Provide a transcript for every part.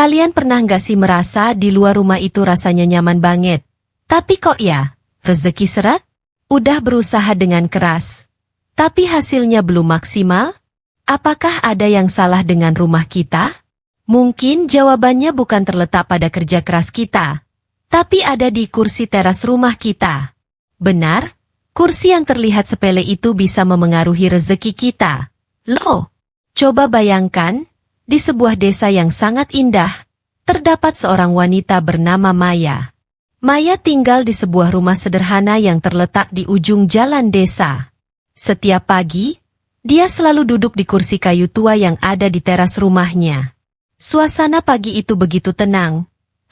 Kalian pernah nggak sih merasa di luar rumah itu rasanya nyaman banget? Tapi kok ya, rezeki seret? Udah berusaha dengan keras, tapi hasilnya belum maksimal? Apakah ada yang salah dengan rumah kita? Mungkin jawabannya bukan terletak pada kerja keras kita, tapi ada di kursi teras rumah kita. Benar, kursi yang terlihat sepele itu bisa memengaruhi rezeki kita. Loh, coba bayangkan, di sebuah desa yang sangat indah, terdapat seorang wanita bernama Maya. Maya tinggal di sebuah rumah sederhana yang terletak di ujung jalan desa. Setiap pagi, dia selalu duduk di kursi kayu tua yang ada di teras rumahnya. Suasana pagi itu begitu tenang,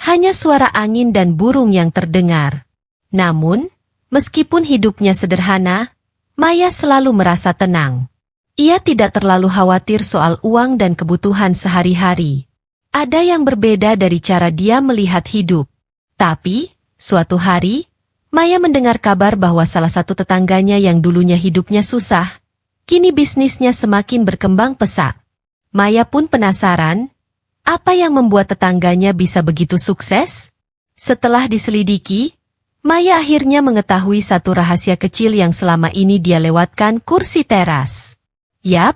hanya suara angin dan burung yang terdengar. Namun, meskipun hidupnya sederhana, Maya selalu merasa tenang. Ia tidak terlalu khawatir soal uang dan kebutuhan sehari-hari. Ada yang berbeda dari cara dia melihat hidup. Tapi, suatu hari, Maya mendengar kabar bahwa salah satu tetangganya yang dulunya hidupnya susah, kini bisnisnya semakin berkembang pesat. Maya pun penasaran, apa yang membuat tetangganya bisa begitu sukses? Setelah diselidiki, Maya akhirnya mengetahui satu rahasia kecil yang selama ini dia lewatkan: kursi teras. Yap,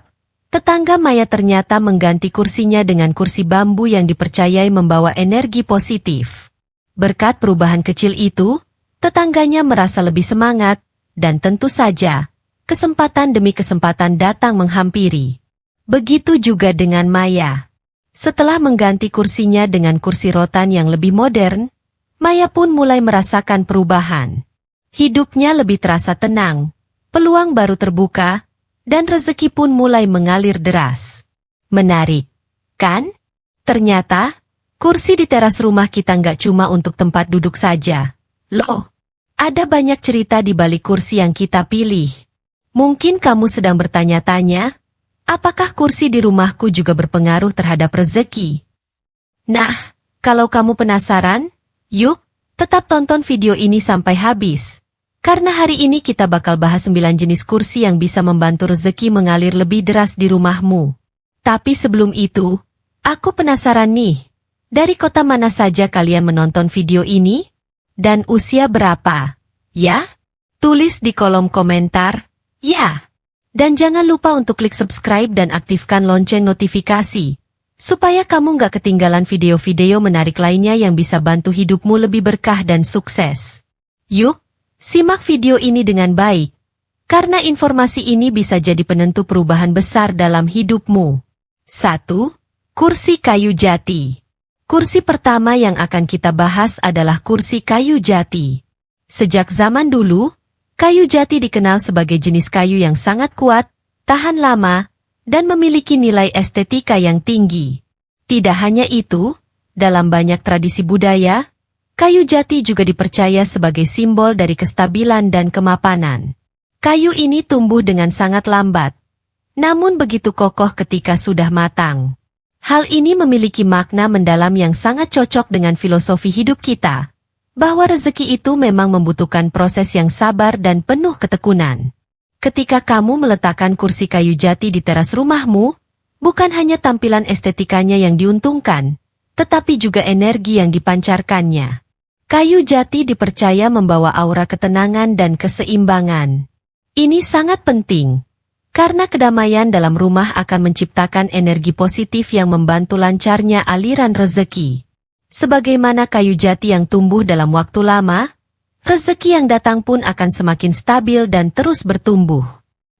tetangga Maya ternyata mengganti kursinya dengan kursi bambu yang dipercayai membawa energi positif. Berkat perubahan kecil itu, tetangganya merasa lebih semangat, dan tentu saja, kesempatan demi kesempatan datang menghampiri. Begitu juga dengan Maya. Setelah mengganti kursinya dengan kursi rotan yang lebih modern, Maya pun mulai merasakan perubahan. Hidupnya lebih terasa tenang, peluang baru terbuka, dan rezeki pun mulai mengalir deras. Menarik, kan? Ternyata, kursi di teras rumah kita nggak cuma untuk tempat duduk saja. Loh, ada banyak cerita di balik kursi yang kita pilih. Mungkin kamu sedang bertanya-tanya, apakah kursi di rumahku juga berpengaruh terhadap rezeki? Nah, kalau kamu penasaran, yuk, tetap tonton video ini sampai habis. Karena hari ini kita bakal bahas 9 jenis kursi yang bisa membantu rezeki mengalir lebih deras di rumahmu. Tapi sebelum itu, aku penasaran nih, dari kota mana saja kalian menonton video ini? Dan usia berapa? Ya? Tulis di kolom komentar, ya. Dan jangan lupa untuk klik subscribe dan aktifkan lonceng notifikasi, supaya kamu nggak ketinggalan video-video menarik lainnya yang bisa bantu hidupmu lebih berkah dan sukses. Yuk, simak video ini dengan baik, karena informasi ini bisa jadi penentu perubahan besar dalam hidupmu. 1. Kursi kayu jati. Kursi pertama yang akan kita bahas adalah kursi kayu jati. Sejak zaman dulu, kayu jati dikenal sebagai jenis kayu yang sangat kuat, tahan lama, dan memiliki nilai estetika yang tinggi. Tidak hanya itu, dalam banyak tradisi budaya, kayu jati juga dipercaya sebagai simbol dari kestabilan dan kemapanan. Kayu ini tumbuh dengan sangat lambat, namun begitu kokoh ketika sudah matang. Hal ini memiliki makna mendalam yang sangat cocok dengan filosofi hidup kita, bahwa rezeki itu memang membutuhkan proses yang sabar dan penuh ketekunan. Ketika kamu meletakkan kursi kayu jati di teras rumahmu, bukan hanya tampilan estetikanya yang diuntungkan, tetapi juga energi yang dipancarkannya. Kayu jati dipercaya membawa aura ketenangan dan keseimbangan. Ini sangat penting, karena kedamaian dalam rumah akan menciptakan energi positif yang membantu lancarnya aliran rezeki. Sebagaimana kayu jati yang tumbuh dalam waktu lama, rezeki yang datang pun akan semakin stabil dan terus bertumbuh.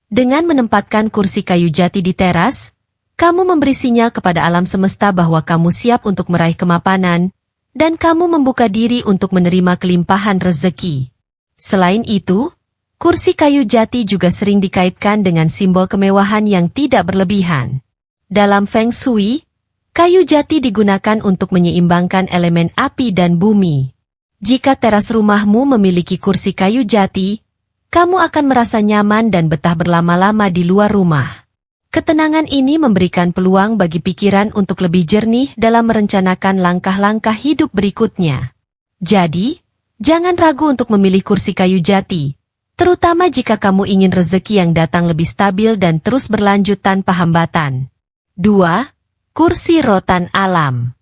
Dengan menempatkan kursi kayu jati di teras, kamu memberi sinyal kepada alam semesta bahwa kamu siap untuk meraih kemapanan, dan kamu membuka diri untuk menerima kelimpahan rezeki. Selain itu, kursi kayu jati juga sering dikaitkan dengan simbol kemewahan yang tidak berlebihan. Dalam Feng Shui, kayu jati digunakan untuk menyeimbangkan elemen api dan bumi. Jika teras rumahmu memiliki kursi kayu jati, kamu akan merasa nyaman dan betah berlama-lama di luar rumah. Ketenangan ini memberikan peluang bagi pikiran untuk lebih jernih dalam merencanakan langkah-langkah hidup berikutnya. Jadi, jangan ragu untuk memilih kursi kayu jati, terutama jika kamu ingin rezeki yang datang lebih stabil dan terus berlanjut tanpa hambatan. 2. Kursi rotan alam.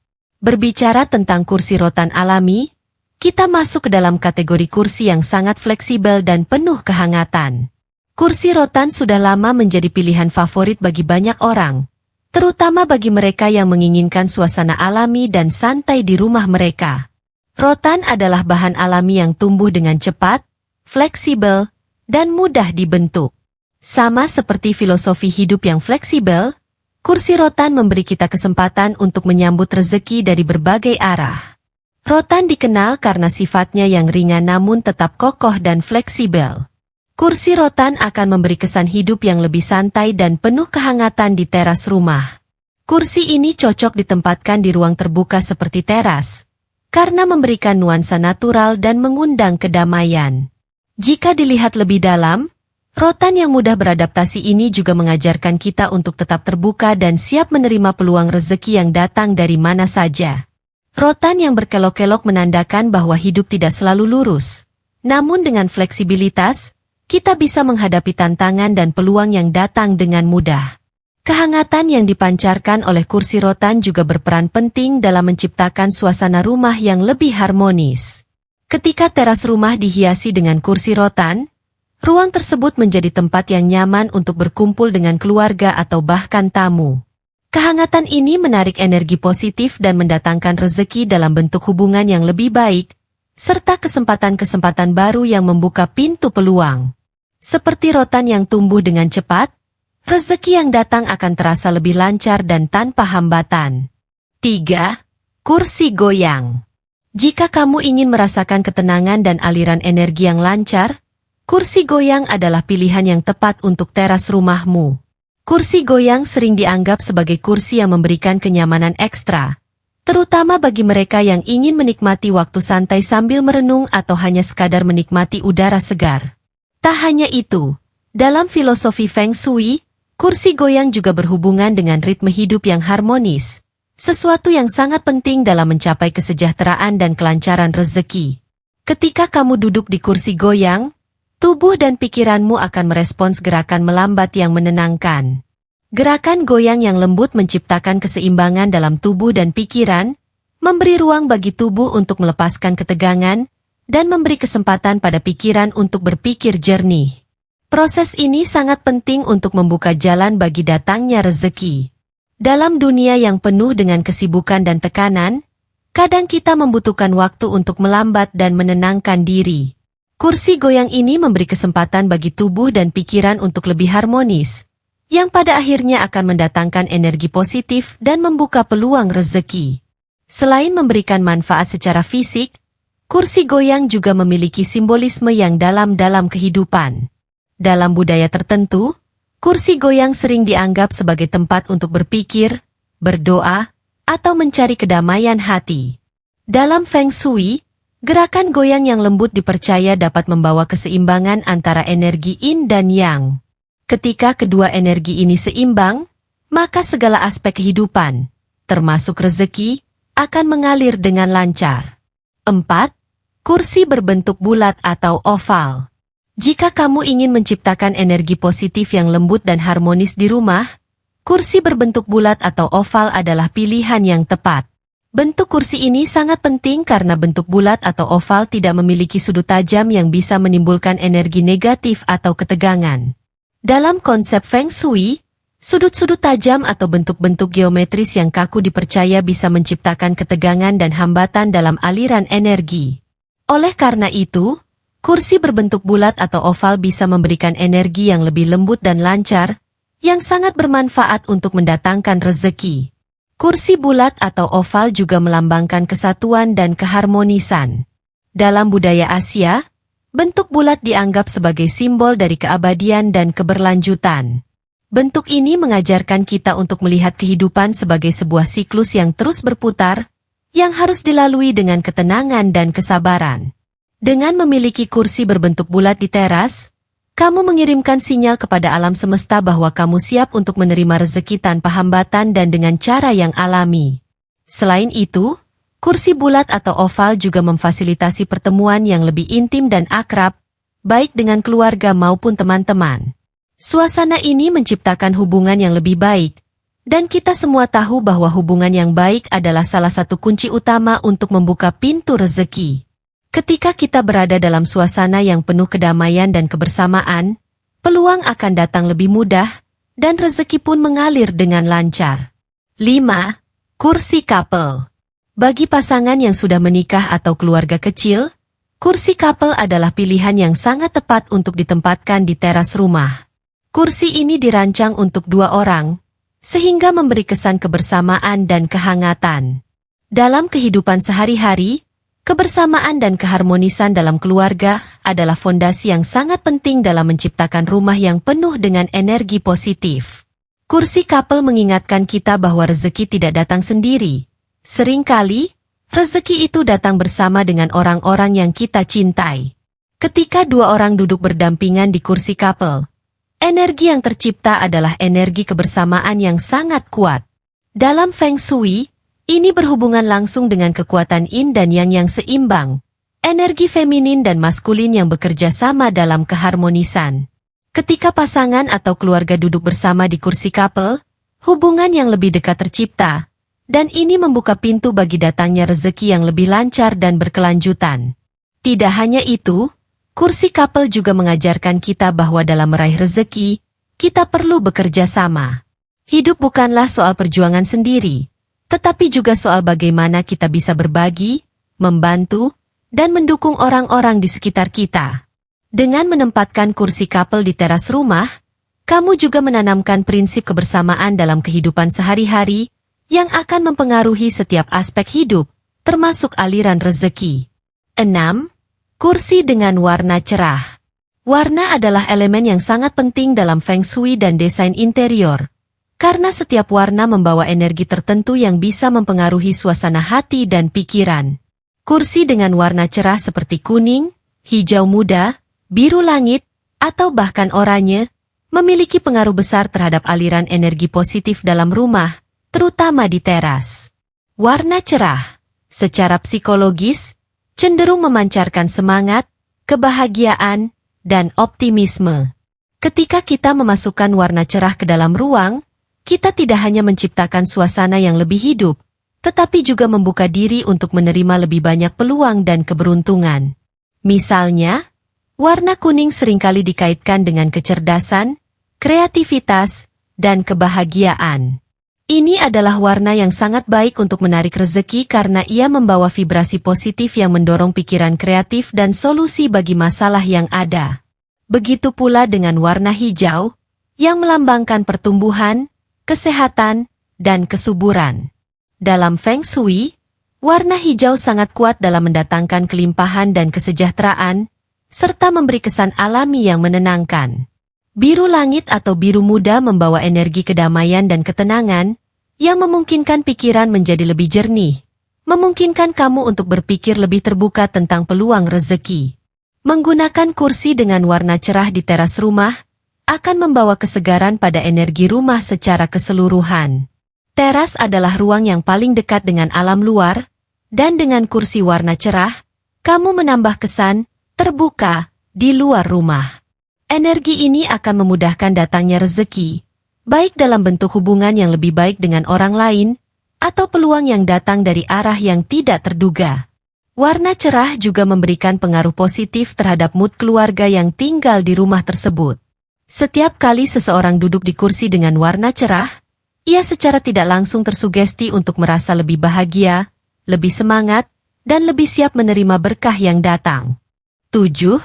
Berbicara tentang kursi rotan alami, kita masuk ke dalam kategori kursi yang sangat fleksibel dan penuh kehangatan. Kursi rotan sudah lama menjadi pilihan favorit bagi banyak orang, terutama bagi mereka yang menginginkan suasana alami dan santai di rumah mereka. Rotan adalah bahan alami yang tumbuh dengan cepat, fleksibel, dan mudah dibentuk. Sama seperti filosofi hidup yang fleksibel, kursi rotan memberi kita kesempatan untuk menyambut rezeki dari berbagai arah. Rotan dikenal karena sifatnya yang ringan namun tetap kokoh dan fleksibel. Kursi rotan akan memberi kesan hidup yang lebih santai dan penuh kehangatan di teras rumah. Kursi ini cocok ditempatkan di ruang terbuka seperti teras, karena memberikan nuansa natural dan mengundang kedamaian. Jika dilihat lebih dalam, rotan yang mudah beradaptasi ini juga mengajarkan kita untuk tetap terbuka dan siap menerima peluang rezeki yang datang dari mana saja. Rotan yang berkelok-kelok menandakan bahwa hidup tidak selalu lurus. Namun dengan fleksibilitas, kita bisa menghadapi tantangan dan peluang yang datang dengan mudah. Kehangatan yang dipancarkan oleh kursi rotan juga berperan penting dalam menciptakan suasana rumah yang lebih harmonis. Ketika teras rumah dihiasi dengan kursi rotan, ruang tersebut menjadi tempat yang nyaman untuk berkumpul dengan keluarga atau bahkan tamu. Kehangatan ini menarik energi positif dan mendatangkan rezeki dalam bentuk hubungan yang lebih baik, serta kesempatan-kesempatan baru yang membuka pintu peluang. Seperti rotan yang tumbuh dengan cepat, rezeki yang datang akan terasa lebih lancar dan tanpa hambatan. 3. Kursi goyang. Jika kamu ingin merasakan ketenangan dan aliran energi yang lancar, kursi goyang adalah pilihan yang tepat untuk teras rumahmu. Kursi goyang sering dianggap sebagai kursi yang memberikan kenyamanan ekstra, terutama bagi mereka yang ingin menikmati waktu santai sambil merenung atau hanya sekadar menikmati udara segar. Tak hanya itu, dalam filosofi Feng Shui, kursi goyang juga berhubungan dengan ritme hidup yang harmonis, sesuatu yang sangat penting dalam mencapai kesejahteraan dan kelancaran rezeki. Ketika kamu duduk di kursi goyang, tubuh dan pikiranmu akan merespons gerakan melambat yang menenangkan. Gerakan goyang yang lembut menciptakan keseimbangan dalam tubuh dan pikiran, memberi ruang bagi tubuh untuk melepaskan ketegangan, dan memberi kesempatan pada pikiran untuk berpikir jernih. Proses ini sangat penting untuk membuka jalan bagi datangnya rezeki. Dalam dunia yang penuh dengan kesibukan dan tekanan, kadang kita membutuhkan waktu untuk melambat dan menenangkan diri. Kursi goyang ini memberi kesempatan bagi tubuh dan pikiran untuk lebih harmonis, yang pada akhirnya akan mendatangkan energi positif dan membuka peluang rezeki. Selain memberikan manfaat secara fisik, kursi goyang juga memiliki simbolisme yang dalam dalam kehidupan. Dalam budaya tertentu, kursi goyang sering dianggap sebagai tempat untuk berpikir, berdoa, atau mencari kedamaian hati. Dalam Feng Shui, gerakan goyang yang lembut dipercaya dapat membawa keseimbangan antara energi yin dan yang. Ketika kedua energi ini seimbang, maka segala aspek kehidupan, termasuk rezeki, akan mengalir dengan lancar. 4. Kursi berbentuk bulat atau oval. Jika kamu ingin menciptakan energi positif yang lembut dan harmonis di rumah, kursi berbentuk bulat atau oval adalah pilihan yang tepat. Bentuk kursi ini sangat penting karena bentuk bulat atau oval tidak memiliki sudut tajam yang bisa menimbulkan energi negatif atau ketegangan. Dalam konsep Feng Shui, sudut-sudut tajam atau bentuk-bentuk geometris yang kaku dipercaya bisa menciptakan ketegangan dan hambatan dalam aliran energi. Oleh karena itu, kursi berbentuk bulat atau oval bisa memberikan energi yang lebih lembut dan lancar, yang sangat bermanfaat untuk mendatangkan rezeki. Kursi bulat atau oval juga melambangkan kesatuan dan keharmonisan. Dalam budaya Asia, bentuk bulat dianggap sebagai simbol dari keabadian dan keberlanjutan. Bentuk ini mengajarkan kita untuk melihat kehidupan sebagai sebuah siklus yang terus berputar, yang harus dilalui dengan ketenangan dan kesabaran. Dengan memiliki kursi berbentuk bulat di teras, kamu mengirimkan sinyal kepada alam semesta bahwa kamu siap untuk menerima rezeki tanpa hambatan dan dengan cara yang alami. Selain itu, kursi bulat atau oval juga memfasilitasi pertemuan yang lebih intim dan akrab, baik dengan keluarga maupun teman-teman. Suasana ini menciptakan hubungan yang lebih baik, Dan kita semua tahu bahwa hubungan yang baik adalah salah satu kunci utama untuk membuka pintu rezeki. Ketika kita berada dalam suasana yang penuh kedamaian dan kebersamaan, peluang akan datang lebih mudah, dan rezeki pun mengalir dengan lancar. 5. Kursi couple. Bagi pasangan yang sudah menikah atau keluarga kecil, kursi couple adalah pilihan yang sangat tepat untuk ditempatkan di teras rumah. Kursi ini dirancang untuk 2 orang, sehingga memberi kesan kebersamaan dan kehangatan. Dalam kehidupan sehari-hari, kebersamaan dan keharmonisan dalam keluarga adalah fondasi yang sangat penting dalam menciptakan rumah yang penuh dengan energi positif. Kursi couple mengingatkan kita bahwa rezeki tidak datang sendiri. Seringkali, rezeki itu datang bersama dengan orang-orang yang kita cintai. Ketika 2 orang duduk berdampingan di kursi couple, energi yang tercipta adalah energi kebersamaan yang sangat kuat. Dalam Feng Shui, ini berhubungan langsung dengan kekuatan Yin dan Yang yang seimbang, energi feminin dan maskulin yang bekerja sama dalam keharmonisan. Ketika pasangan atau keluarga duduk bersama di kursi couple, hubungan yang lebih dekat tercipta, dan ini membuka pintu bagi datangnya rezeki yang lebih lancar dan berkelanjutan. Tidak hanya itu, kursi couple juga mengajarkan kita bahwa dalam meraih rezeki, kita perlu bekerja sama. Hidup bukanlah soal perjuangan sendiri, tetapi juga soal bagaimana kita bisa berbagi, membantu, dan mendukung orang-orang di sekitar kita. Dengan menempatkan kursi couple di teras rumah, kamu juga menanamkan prinsip kebersamaan dalam kehidupan sehari-hari yang akan mempengaruhi setiap aspek hidup, termasuk aliran rezeki. 6. Kursi dengan warna cerah. Warna adalah elemen yang sangat penting dalam Feng Shui dan desain interior, karena setiap warna membawa energi tertentu yang bisa mempengaruhi suasana hati dan pikiran. Kursi dengan warna cerah seperti kuning, hijau muda, biru langit, atau bahkan oranye, memiliki pengaruh besar terhadap aliran energi positif dalam rumah, terutama di teras. Warna cerah, secara psikologis, cenderung memancarkan semangat, kebahagiaan, dan optimisme. Ketika kita memasukkan warna cerah ke dalam ruang, kita tidak hanya menciptakan suasana yang lebih hidup, tetapi juga membuka diri untuk menerima lebih banyak peluang dan keberuntungan. Misalnya, warna kuning seringkali dikaitkan dengan kecerdasan, kreativitas, dan kebahagiaan. Ini adalah warna yang sangat baik untuk menarik rezeki karena ia membawa vibrasi positif yang mendorong pikiran kreatif dan solusi bagi masalah yang ada. Begitu pula dengan warna hijau, yang melambangkan pertumbuhan, kesehatan, dan kesuburan. Dalam Feng Shui, warna hijau sangat kuat dalam mendatangkan kelimpahan dan kesejahteraan, serta memberi kesan alami yang menenangkan. Biru langit atau biru muda membawa energi kedamaian dan ketenangan, yang memungkinkan pikiran menjadi lebih jernih, memungkinkan kamu untuk berpikir lebih terbuka tentang peluang rezeki. Menggunakan kursi dengan warna cerah di teras rumah, akan membawa kesegaran pada energi rumah secara keseluruhan. Teras adalah ruang yang paling dekat dengan alam luar, dan dengan kursi warna cerah, kamu menambah kesan terbuka di luar rumah. Energi ini akan memudahkan datangnya rezeki, baik dalam bentuk hubungan yang lebih baik dengan orang lain, atau peluang yang datang dari arah yang tidak terduga. Warna cerah juga memberikan pengaruh positif terhadap mood keluarga yang tinggal di rumah tersebut. Setiap kali seseorang duduk di kursi dengan warna cerah, ia secara tidak langsung tersugesti untuk merasa lebih bahagia, lebih semangat, dan lebih siap menerima berkah yang datang. 7.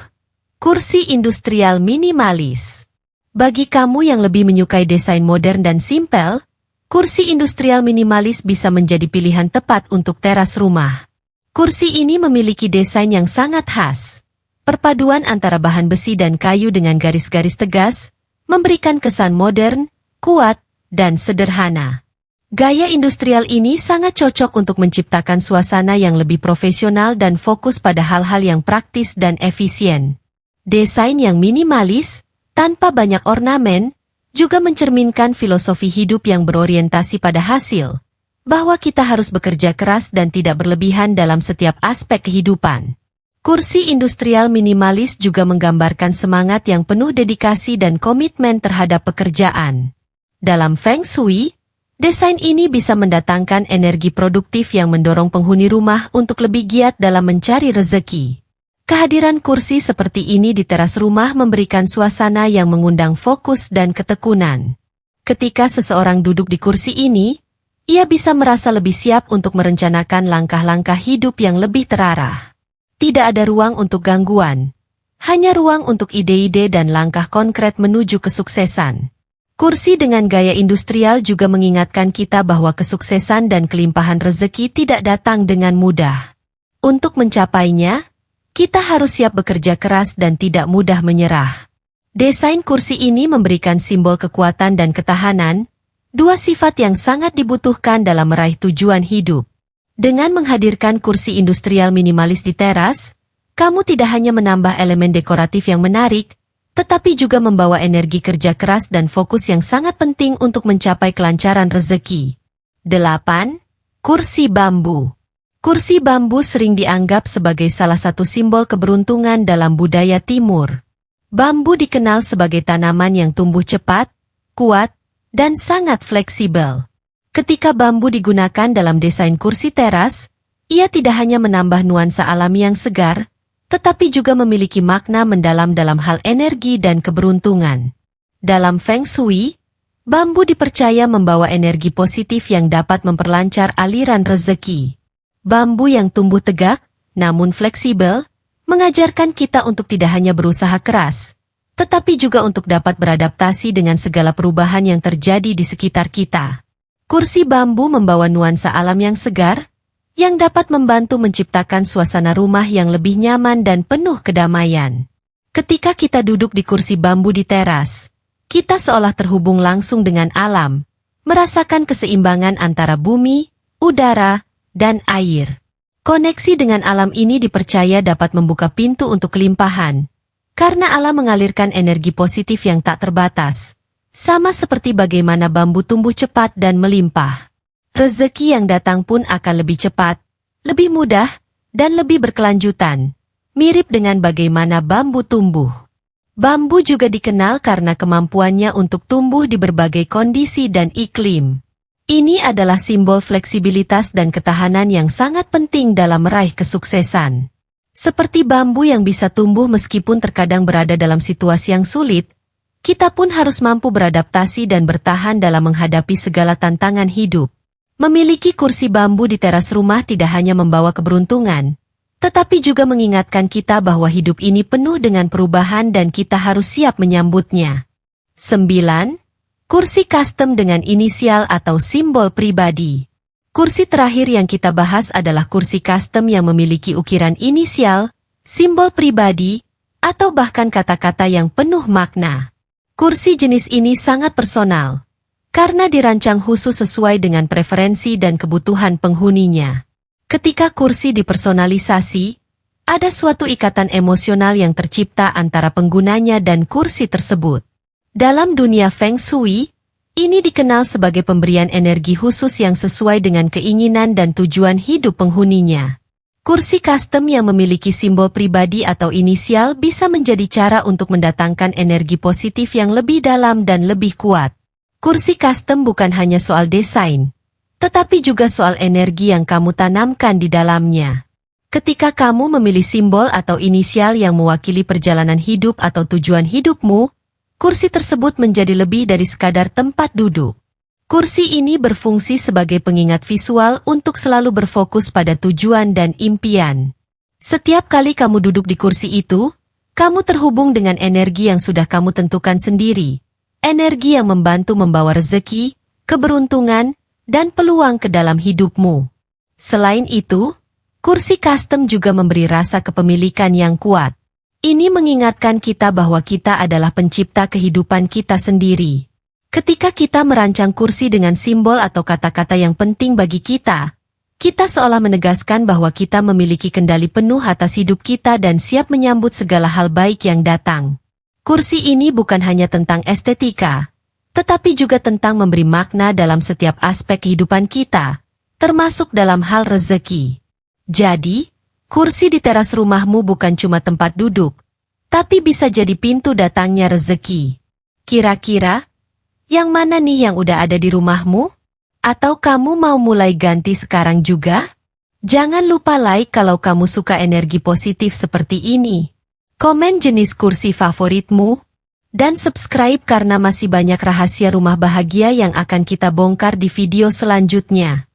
Kursi industrial minimalis. Bagi kamu yang lebih menyukai desain modern dan simpel, kursi industrial minimalis bisa menjadi pilihan tepat untuk teras rumah. Kursi ini memiliki desain yang sangat khas. Perpaduan antara bahan besi dan kayu dengan garis-garis tegas, memberikan kesan modern, kuat, dan sederhana. Gaya industrial ini sangat cocok untuk menciptakan suasana yang lebih profesional dan fokus pada hal-hal yang praktis dan efisien. Desain yang minimalis, tanpa banyak ornamen, juga mencerminkan filosofi hidup yang berorientasi pada hasil, bahwa kita harus bekerja keras dan tidak berlebihan dalam setiap aspek kehidupan. Kursi industrial minimalis juga menggambarkan semangat yang penuh dedikasi dan komitmen terhadap pekerjaan. Dalam Feng Shui, Desain ini bisa mendatangkan energi produktif yang mendorong penghuni rumah untuk lebih giat dalam mencari rezeki. Kehadiran kursi seperti ini di teras rumah memberikan suasana yang mengundang fokus dan ketekunan. Ketika seseorang duduk di kursi ini, ia bisa merasa lebih siap untuk merencanakan langkah-langkah hidup yang lebih terarah. Tidak ada ruang untuk gangguan, hanya ruang untuk ide-ide dan langkah konkret menuju kesuksesan. Kursi dengan gaya industrial juga mengingatkan kita bahwa kesuksesan dan kelimpahan rezeki tidak datang dengan mudah. Untuk mencapainya, kita harus siap bekerja keras dan tidak mudah menyerah. Desain kursi ini memberikan simbol kekuatan dan ketahanan, dua sifat yang sangat dibutuhkan dalam meraih tujuan hidup. Dengan menghadirkan kursi industrial minimalis di teras, kamu tidak hanya menambah elemen dekoratif yang menarik, tetapi juga membawa energi kerja keras dan fokus yang sangat penting untuk mencapai kelancaran rezeki. 8. Kursi bambu. Kursi bambu sering dianggap sebagai salah satu simbol keberuntungan dalam budaya Timur. Bambu dikenal sebagai tanaman yang tumbuh cepat, kuat, dan sangat fleksibel. Ketika bambu digunakan dalam desain kursi teras, ia tidak hanya menambah nuansa alami yang segar, tetapi juga memiliki makna mendalam dalam hal energi dan keberuntungan. Dalam Feng Shui, bambu dipercaya membawa energi positif yang dapat memperlancar aliran rezeki. Bambu yang tumbuh tegak, namun fleksibel, mengajarkan kita untuk tidak hanya berusaha keras, tetapi juga untuk dapat beradaptasi dengan segala perubahan yang terjadi di sekitar kita. Kursi bambu membawa nuansa alam yang segar, yang dapat membantu menciptakan suasana rumah yang lebih nyaman dan penuh kedamaian. Ketika kita duduk di kursi bambu di teras, kita seolah terhubung langsung dengan alam, merasakan keseimbangan antara bumi, udara, dan air. Koneksi dengan alam ini dipercaya dapat membuka pintu untuk kelimpahan, karena alam mengalirkan energi positif yang tak terbatas, sama seperti bagaimana bambu tumbuh cepat dan melimpah. Rezeki yang datang pun akan lebih cepat, lebih mudah, dan lebih berkelanjutan, mirip dengan bagaimana bambu tumbuh. Bambu juga dikenal karena kemampuannya untuk tumbuh di berbagai kondisi dan iklim. Ini adalah simbol fleksibilitas dan ketahanan yang sangat penting dalam meraih kesuksesan. Seperti bambu yang bisa tumbuh meskipun terkadang berada dalam situasi yang sulit, kita pun harus mampu beradaptasi dan bertahan dalam menghadapi segala tantangan hidup. Memiliki kursi bambu di teras rumah tidak hanya membawa keberuntungan, tetapi juga mengingatkan kita bahwa hidup ini penuh dengan perubahan dan kita harus siap menyambutnya. 9. Kursi custom dengan inisial atau simbol pribadi. Kursi terakhir yang kita bahas adalah kursi custom yang memiliki ukiran inisial, simbol pribadi, atau bahkan kata-kata yang penuh makna. Kursi jenis ini sangat personal, karena dirancang khusus sesuai dengan preferensi dan kebutuhan penghuninya. Ketika kursi dipersonalisasi, ada suatu ikatan emosional yang tercipta antara penggunanya dan kursi tersebut. Dalam dunia Feng Shui, ini dikenal sebagai pemberian energi khusus yang sesuai dengan keinginan dan tujuan hidup penghuninya. Kursi custom yang memiliki simbol pribadi atau inisial bisa menjadi cara untuk mendatangkan energi positif yang lebih dalam dan lebih kuat. Kursi custom bukan hanya soal desain, tetapi juga soal energi yang kamu tanamkan di dalamnya. Ketika kamu memilih simbol atau inisial yang mewakili perjalanan hidup atau tujuan hidupmu, kursi tersebut menjadi lebih dari sekadar tempat duduk. Kursi ini berfungsi sebagai pengingat visual untuk selalu berfokus pada tujuan dan impian. Setiap kali kamu duduk di kursi itu, kamu terhubung dengan energi yang sudah kamu tentukan sendiri. Energi yang membantu membawa rezeki, keberuntungan, dan peluang ke dalam hidupmu. Selain itu, kursi custom juga memberi rasa kepemilikan yang kuat. Ini mengingatkan kita bahwa kita adalah pencipta kehidupan kita sendiri. Ketika kita merancang kursi dengan simbol atau kata-kata yang penting bagi kita seolah menegaskan bahwa kita memiliki kendali penuh atas hidup kita dan siap menyambut segala hal baik yang datang. Kursi ini bukan hanya tentang estetika, tetapi juga tentang memberi makna dalam setiap aspek kehidupan kita, termasuk dalam hal rezeki. Jadi, kursi di teras rumahmu bukan cuma tempat duduk, tapi bisa jadi pintu datangnya rezeki. Kira-kira, yang mana nih yang udah ada di rumahmu? Atau kamu mau mulai ganti sekarang juga? Jangan lupa like kalau kamu suka energi positif seperti ini. Komen jenis kursi favoritmu. Dan subscribe karena masih banyak rahasia rumah bahagia yang akan kita bongkar di video selanjutnya.